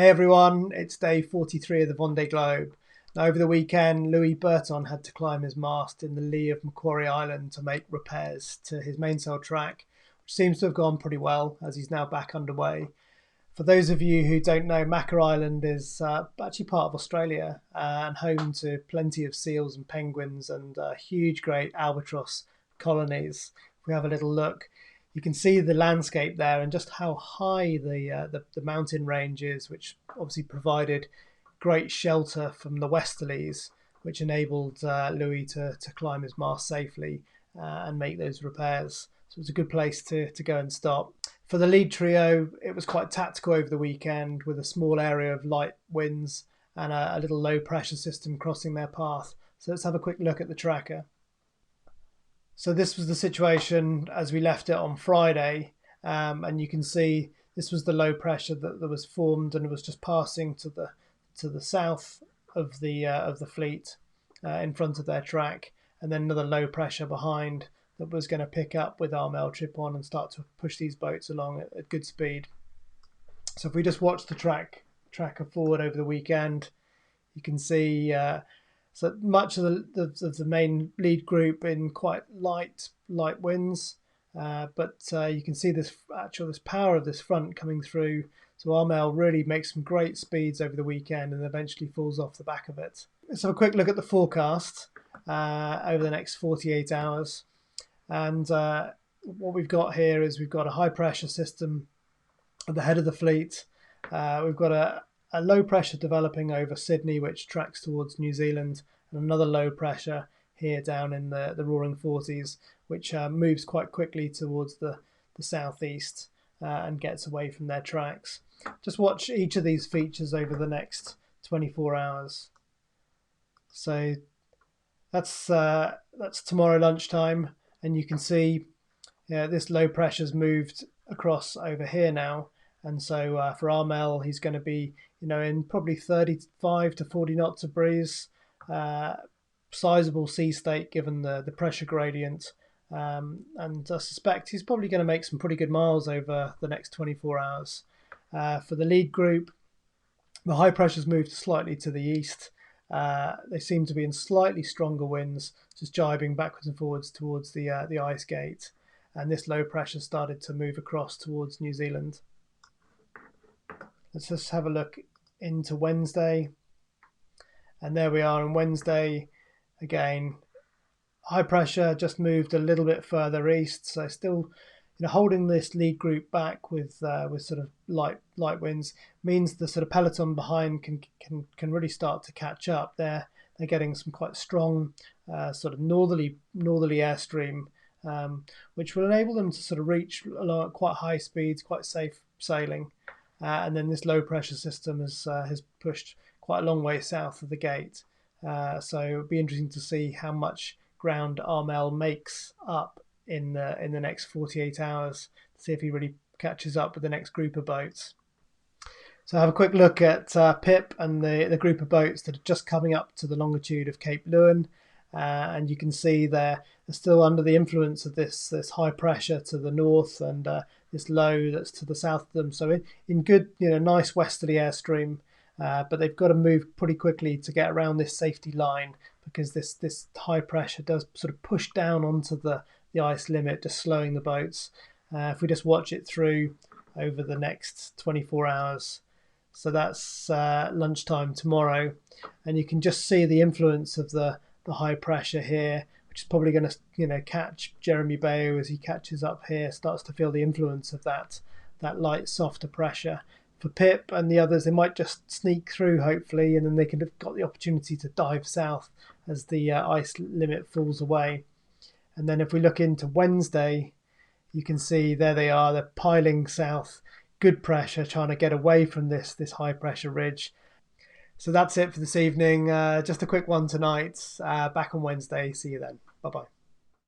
Hey everyone, it's day 43 of the Vendée Globe. Now, over the weekend, Burton had to climb his mast in the lee of Macquarie Island to make repairs to his mainsail track, which seems to have gone pretty well as he's now back underway. For those of you who don't know, Macca Island is actually part of Australia and home to plenty of seals and penguins and huge great albatross colonies. If we have a little look, you can see the landscape there and just how high the mountain range is, which obviously provided great shelter from the westerlies, which enabled Louis to climb his mast safely and make those repairs. So it's a good place to go and stop. For the lead trio, it was quite tactical over the weekend with a small area of light winds and a little low pressure system crossing their path. So let's have a quick look at the tracker. So this was the situation as we left it on Friday, and you can see this was the low pressure that was formed, and it was just passing to the south of the fleet in front of their track, and then another low pressure behind that was going to pick up with our mail trip on and start to push these boats along at good speed. So if we just watch the tracker forward over the weekend, you can see so much of the main lead group in quite light winds, but you can see this power of this front coming through. So our mail really makes some great speeds over the weekend and eventually falls off the back of it. Let's have a quick look at the forecast over the next 48 hours. And what we've got here is we've got a high pressure system at the head of the fleet. We've got a low pressure developing over Sydney, which tracks towards New Zealand, and another low pressure here down in the roaring 40s, which moves quite quickly towards the southeast and gets away from their tracks. Just watch each of these features over the next 24 hours. So that's tomorrow lunchtime, and you can see this low pressure's moved across over here now. And so for Armel, he's going to be, in probably 35 to 40 knots of breeze, sizable sea state given the pressure gradient. And I suspect he's probably going to make some pretty good miles over the next 24 hours. For the lead group, the high pressure's moved slightly to the east. They seem to be in slightly stronger winds, just jibing backwards and forwards towards the ice gate. And this low pressure started to move across towards New Zealand. Let's just have a look into Wednesday. And there we are on Wednesday. Again, high pressure just moved a little bit further east. So still holding this lead group back with sort of light winds means the sort of peloton behind can really start to catch up. They're getting some quite strong sort of northerly airstream, which will enable them to sort of reach along at quite high speeds, quite safe sailing. And then this low pressure system has pushed quite a long way south of the gate. So it'll be interesting to see how much ground Armel makes up in the next 48 hours, to see if he really catches up with the next group of boats. So have a quick look at Pip and the group of boats that are just coming up to the longitude of Cape Leuan. And you can see they're still under the influence of this high pressure to the north and this low that's to the south of them. So in good, nice westerly airstream, but they've got to move pretty quickly to get around this safety line, because this high pressure does sort of push down onto the ice limit, just slowing the boats. If we just watch it through over the next 24 hours. So that's lunchtime tomorrow, and you can just see the influence of the high pressure here, which is probably going to catch Jeremy Bayou as he catches up here, starts to feel the influence of that light softer pressure. For Pip and the others, they might just sneak through hopefully, and then they could have got the opportunity to dive south as the ice limit falls away. And then if we look into Wednesday, you can see there they are, they're piling south, good pressure, trying to get away from this high pressure ridge. So that's it for this evening. Just a quick one tonight. Back on Wednesday. See you then. Bye-bye.